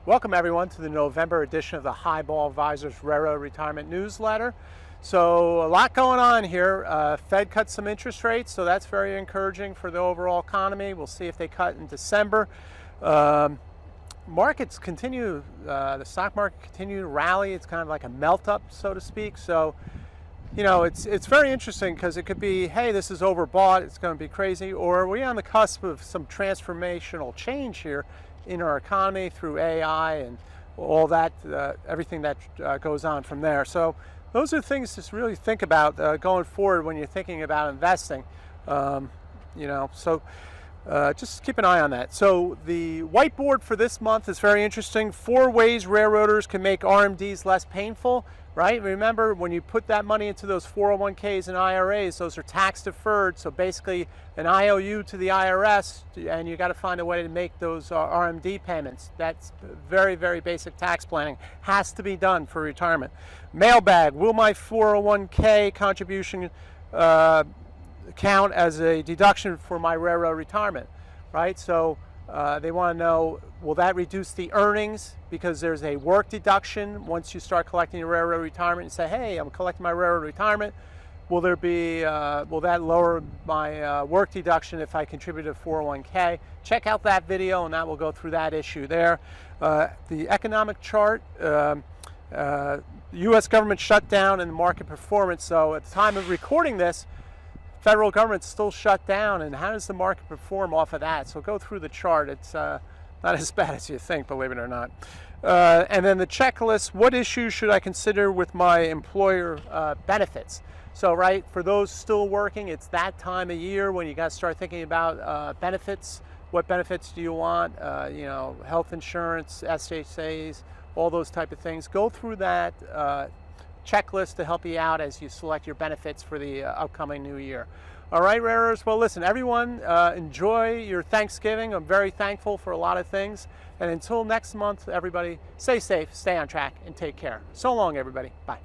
Welcome everyone to the November edition of the Highball Advisors Railroad Retirement Newsletter. So a lot going on here. Fed cut some interest rates, so that's very encouraging for the overall economy. We'll see if they cut in December. Markets continue, the stock market continue to rally. It's kind of like a melt up, so to speak. So, you know, it's very interesting because it could be, hey, this is overbought, it's going to be crazy, or we're on the cusp of some transformational change here in our economy through AI and all that, everything that goes on from there. So those are things to really think about going forward when you're thinking about investing. Just keep an eye on that. So the whiteboard for this month is very interesting. 4 ways railroaders can make RMDs less painful, right? Remember, when you put that money into those 401ks and IRAs, those are tax deferred. So basically an IOU to the IRS, and you got to find a way to make those RMD payments. That's very, very basic tax planning. Has to be done for retirement. Mailbag, will my 401k contribution count as a deduction for my railroad retirement, right? So they want to know, will that reduce the earnings because there's a work deduction once you start collecting your railroad retirement and say, hey, I'm collecting my railroad retirement. Will there be, will that lower my work deduction if I contribute to 401k? Check out that video and that will go through that issue there. The economic chart, U.S. government shutdown and market performance. So at the time of recording this, federal government's still shut down, and how does the market perform off of that? So go through the chart. It's not as bad as you think, believe it or not. And then the checklist, what issues should I consider with my employer benefits? So, right, for those still working, it's that time of year when you got to start thinking about benefits. What benefits do you want? Health insurance, SHAs, all those type of things. Go through that checklist to help you out as you select your benefits for the upcoming new year. All right, railroaders, well listen, everyone, enjoy your Thanksgiving. I'm very thankful for a lot of things. And until next month, everybody, stay safe, stay on track, and take care. So long, everybody. Bye.